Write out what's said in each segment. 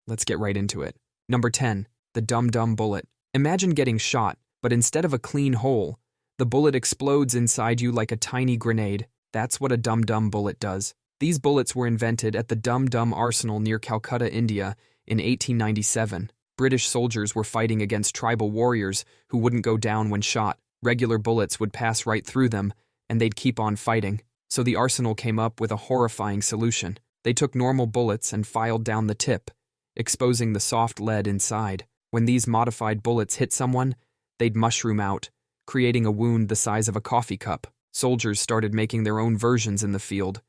Let's get right into it. Number 10. The Dum-Dum Bullet. Imagine getting shot, but instead of a clean hole, the bullet explodes inside you like a tiny grenade. That's what a Dum-Dum Bullet does. These bullets were invented at the Dum-Dum Arsenal near Calcutta, India, in 1897. British soldiers were fighting against tribal warriors who wouldn't go down when shot. Regular bullets would pass right through them, and they'd keep on fighting. So the arsenal came up with a horrifying solution. They took normal bullets and filed down the tip, exposing the soft lead inside. When these modified bullets hit someone, they'd mushroom out, creating a wound the size of a coffee cup. Soldiers started making their own versions in the field.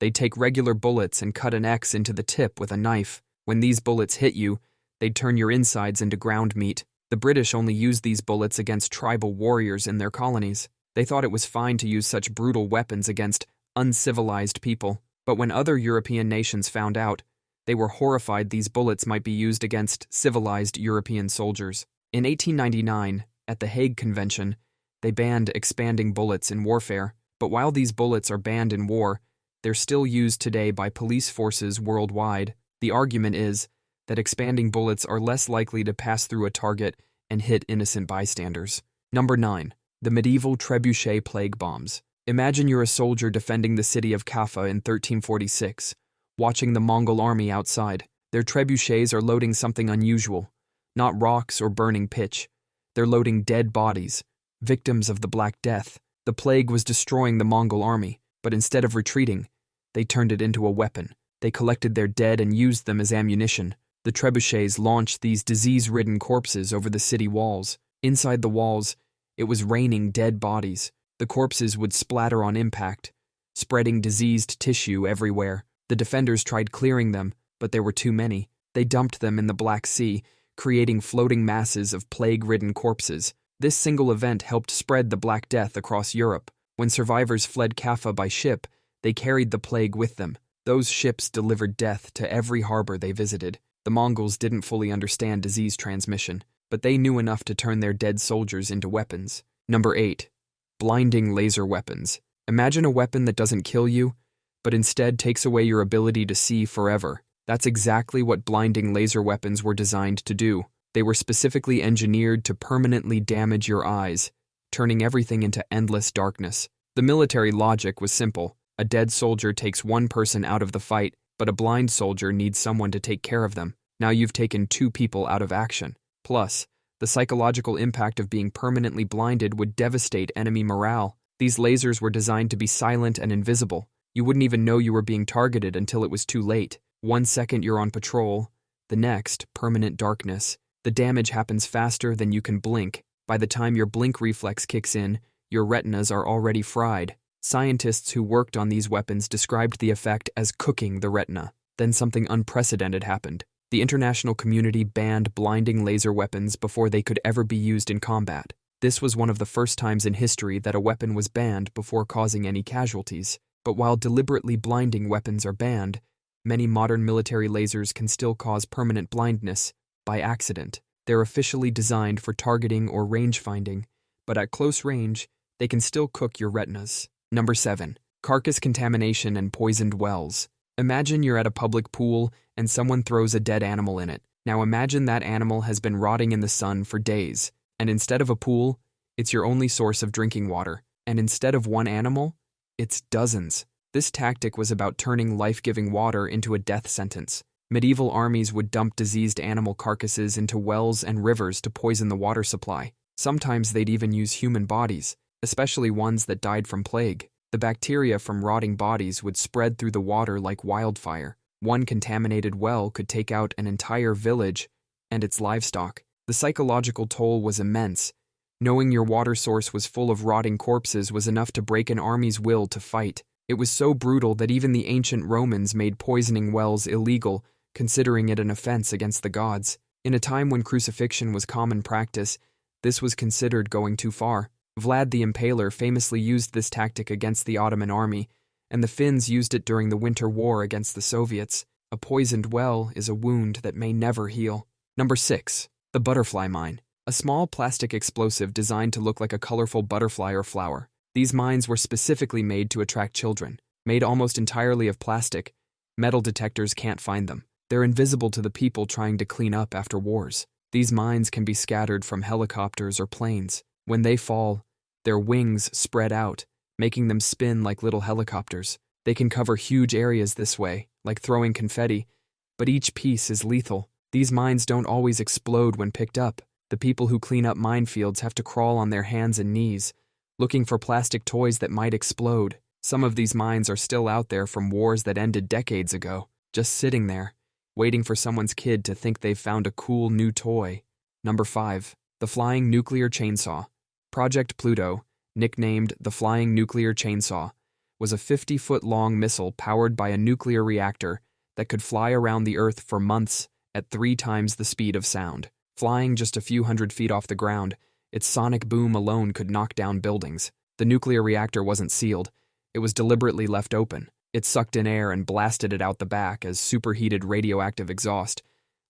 They'd take regular bullets and cut an X into the tip with a knife. When these bullets hit you, they'd turn your insides into ground meat. The British only used these bullets against tribal warriors in their colonies. They thought it was fine to use such brutal weapons against uncivilized people. But when other European nations found out, they were horrified these bullets might be used against civilized European soldiers. In 1899, at the Hague Convention, they banned expanding bullets in warfare. But while these bullets are banned in war, they're still used today by police forces worldwide. The argument is that expanding bullets are less likely to pass through a target and hit innocent bystanders. Number 9. The medieval Trebuchet plague bombs. Imagine you're a soldier defending the city of Kaffa in 1346, watching the Mongol army outside. Their trebuchets are loading something unusual, not rocks or burning pitch. They're loading dead bodies, victims of the Black Death. The plague was destroying the Mongol army, but instead of retreating, they turned it into a weapon. They collected their dead and used them as ammunition. The trebuchets launched these disease-ridden corpses over the city walls. Inside the walls, it was raining dead bodies. The corpses would splatter on impact, spreading diseased tissue everywhere. The defenders tried clearing them, but there were too many. They dumped them in the Black Sea, creating floating masses of plague-ridden corpses. This single event helped spread the Black Death across Europe. When survivors fled Kaffa by ship, they carried the plague with them. Those ships delivered death to every harbor they visited. The Mongols didn't fully understand disease transmission, but they knew enough to turn their dead soldiers into weapons. Number 8. Blinding laser weapons. Imagine a weapon that doesn't kill you, but instead takes away your ability to see forever. That's exactly what blinding laser weapons were designed to do. They were specifically engineered to permanently damage your eyes, turning everything into endless darkness. The military logic was simple. A dead soldier takes one person out of the fight, but a blind soldier needs someone to take care of them. Now you've taken two people out of action. Plus, the psychological impact of being permanently blinded would devastate enemy morale. These lasers were designed to be silent and invisible. You wouldn't even know you were being targeted until it was too late. 1 second you're on patrol, the next, permanent darkness. The damage happens faster than you can blink. By the time your blink reflex kicks in, your retinas are already fried. Scientists who worked on these weapons described the effect as cooking the retina. Then something unprecedented happened. The international community banned blinding laser weapons before they could ever be used in combat. This was one of the first times in history that a weapon was banned before causing any casualties. But while deliberately blinding weapons are banned, many modern military lasers can still cause permanent blindness by accident. They're officially designed for targeting or range finding, but at close range, they can still cook your retinas. Number 7. Carcass contamination and poisoned wells. Imagine you're at a public pool and someone throws a dead animal in it. Now imagine that animal has been rotting in the sun for days, and instead of a pool, it's your only source of drinking water. And instead of one animal, it's dozens. This tactic was about turning life-giving water into a death sentence. Medieval armies would dump diseased animal carcasses into wells and rivers to poison the water supply. Sometimes they'd even use human bodies, especially ones that died from plague. The bacteria from rotting bodies would spread through the water like wildfire. One contaminated well could take out an entire village and its livestock. The psychological toll was immense. Knowing your water source was full of rotting corpses was enough to break an army's will to fight. It was so brutal that even the ancient Romans made poisoning wells illegal, considering it an offense against the gods. In a time when crucifixion was common practice, this was considered going too far. Vlad the Impaler famously used this tactic against the Ottoman army, and the Finns used it during the Winter War against the Soviets. A poisoned well is a wound that may never heal. Number 6. The butterfly mine. A small plastic explosive designed to look like a colorful butterfly or flower. These mines were specifically made to attract children. Made almost entirely of plastic, metal detectors can't find them. They're invisible to the people trying to clean up after wars. These mines can be scattered from helicopters or planes. When they fall, their wings spread out, making them spin like little helicopters. They can cover huge areas this way, like throwing confetti, but each piece is lethal. These mines don't always explode when picked up. The people who clean up minefields have to crawl on their hands and knees, looking for plastic toys that might explode. Some of these mines are still out there from wars that ended decades ago, just sitting there, waiting for someone's kid to think they've found a cool new toy. Number 5. The Flying Nuclear Chainsaw. Project Pluto, nicknamed the Flying Nuclear Chainsaw, was a 50-foot-long missile powered by a nuclear reactor that could fly around the Earth for months at 3 times the speed of sound. Flying just a few hundred feet off the ground, its sonic boom alone could knock down buildings. The nuclear reactor wasn't sealed. It was deliberately left open. It sucked in air and blasted it out the back as superheated radioactive exhaust,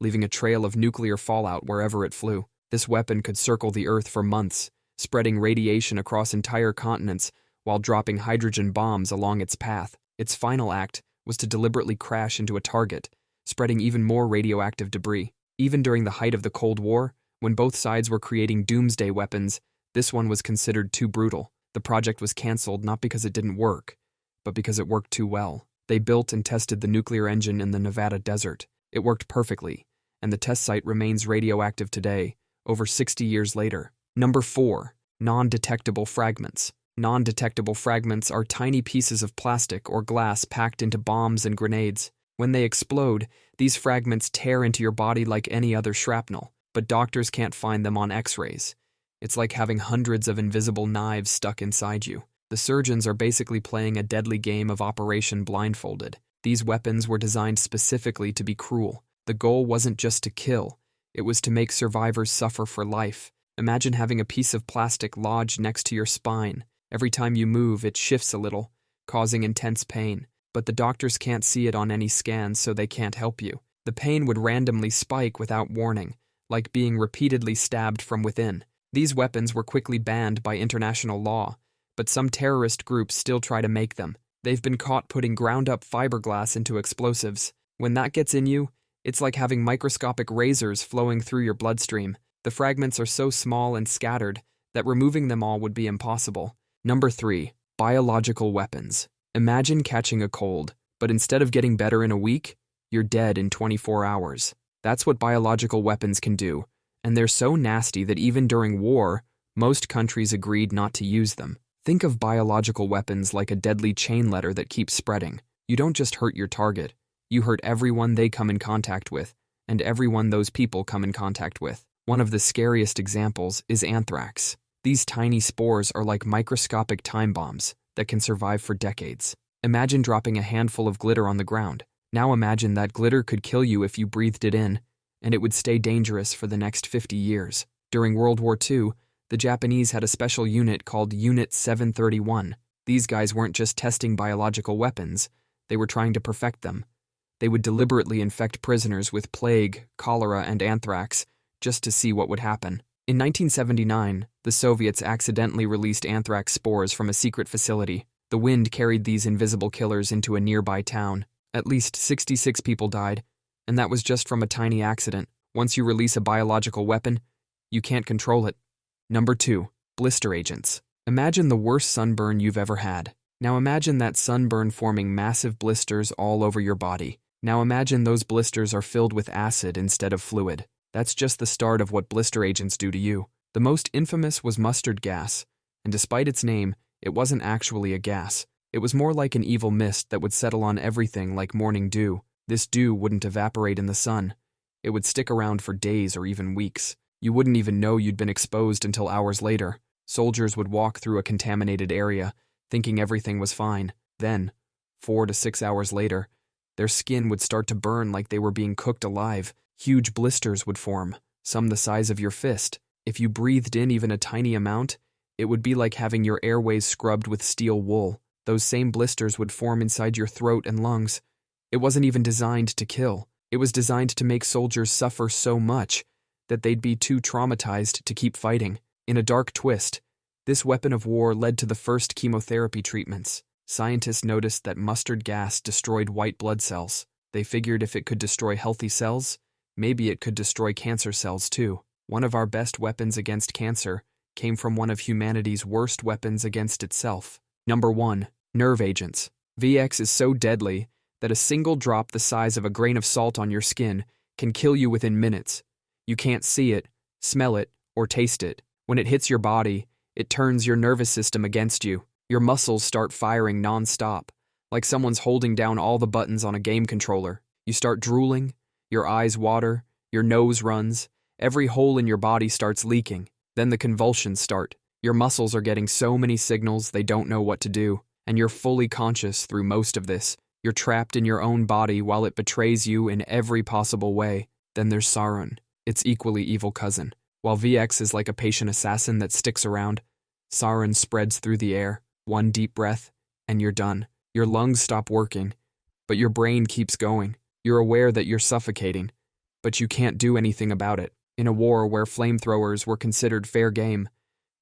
leaving a trail of nuclear fallout wherever it flew. This weapon could circle the Earth for months, spreading radiation across entire continents while dropping hydrogen bombs along its path. Its final act was to deliberately crash into a target, spreading even more radioactive debris. Even during the height of the Cold War, when both sides were creating doomsday weapons, this one was considered too brutal. The project was canceled not because it didn't work, but because it worked too well. They built and tested the nuclear engine in the Nevada desert. It worked perfectly, and the test site remains radioactive today, over 60 years later. Number 4. Non-Detectable Fragments. Non-detectable fragments are tiny pieces of plastic or glass packed into bombs and grenades. When they explode, these fragments tear into your body like any other shrapnel, but doctors can't find them on X-rays. It's like having hundreds of invisible knives stuck inside you. The surgeons are basically playing a deadly game of Operation Blindfolded. These weapons were designed specifically to be cruel. The goal wasn't just to kill, it was to make survivors suffer for life. Imagine having a piece of plastic lodged next to your spine. Every time you move, it shifts a little, causing intense pain. But the doctors can't see it on any scans, so they can't help you. The pain would randomly spike without warning, like being repeatedly stabbed from within. These weapons were quickly banned by international law, but some terrorist groups still try to make them. They've been caught putting ground-up fiberglass into explosives. When that gets in you, it's like having microscopic razors flowing through your bloodstream. The fragments are so small and scattered that removing them all would be impossible. Number 3. Biological weapons. Imagine catching a cold, but instead of getting better in a week, you're dead in 24 hours. That's what biological weapons can do, and they're so nasty that even during war, most countries agreed not to use them. Think of biological weapons like a deadly chain letter that keeps spreading. You don't just hurt your target, you hurt everyone they come in contact with, and everyone those people come in contact with. One of the scariest examples is anthrax. These tiny spores are like microscopic time bombs that can survive for decades. Imagine dropping a handful of glitter on the ground. Now imagine that glitter could kill you if you breathed it in, and it would stay dangerous for the next 50 years. During World War II, the Japanese had a special unit called Unit 731. These guys weren't just testing biological weapons, they were trying to perfect them. They would deliberately infect prisoners with plague, cholera, and anthrax just to see what would happen. In 1979, the Soviets accidentally released anthrax spores from a secret facility. The wind carried these invisible killers into a nearby town. At least 66 people died, and that was just from a tiny accident. Once you release a biological weapon, you can't control it. Number 2. Blister Agents. Imagine the worst sunburn you've ever had. Now imagine that sunburn forming massive blisters all over your body. Now imagine those blisters are filled with acid instead of fluid. That's just the start of what blister agents do to you. The most infamous was mustard gas, and despite its name, it wasn't actually a gas. It was more like an evil mist that would settle on everything like morning dew. This dew wouldn't evaporate in the sun. It would stick around for days or even weeks. You wouldn't even know you'd been exposed until hours later. Soldiers would walk through a contaminated area, thinking everything was fine. Then, 4 to 6 hours later, their skin would start to burn like they were being cooked alive. Huge blisters would form, some the size of your fist. If you breathed in even a tiny amount, it would be like having your airways scrubbed with steel wool. Those same blisters would form inside your throat and lungs. It wasn't even designed to kill. It was designed to make soldiers suffer so much that they'd be too traumatized to keep fighting. In a dark twist, this weapon of war led to the first chemotherapy treatments. Scientists noticed that mustard gas destroyed white blood cells. They figured if it could destroy healthy cells, maybe it could destroy cancer cells too. One of our best weapons against cancer came from one of humanity's worst weapons against itself. Number 1. Nerve agents. VX is so deadly that a single drop the size of a grain of salt on your skin can kill you within minutes. You can't see it, smell it, or taste it. When it hits your body, it turns your nervous system against you. Your muscles start firing non-stop, like someone's holding down all the buttons on a game controller. You start drooling, your eyes water, your nose runs, every hole in your body starts leaking. Then the convulsions start. Your muscles are getting so many signals they don't know what to do, and you're fully conscious through most of this. You're trapped in your own body while it betrays you in every possible way. Then there's Sauron, its equally evil cousin. While VX is like a patient assassin that sticks around, Sauron spreads through the air. One deep breath, and you're done. Your lungs stop working, but your brain keeps going. You're aware that you're suffocating, but you can't do anything about it. In a war where flamethrowers were considered fair game,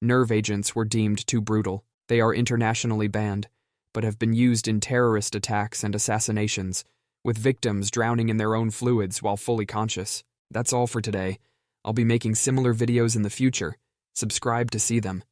nerve agents were deemed too brutal. They are internationally banned, but have been used in terrorist attacks and assassinations, with victims drowning in their own fluids while fully conscious. That's all for today. I'll be making similar videos in the future. Subscribe to see them.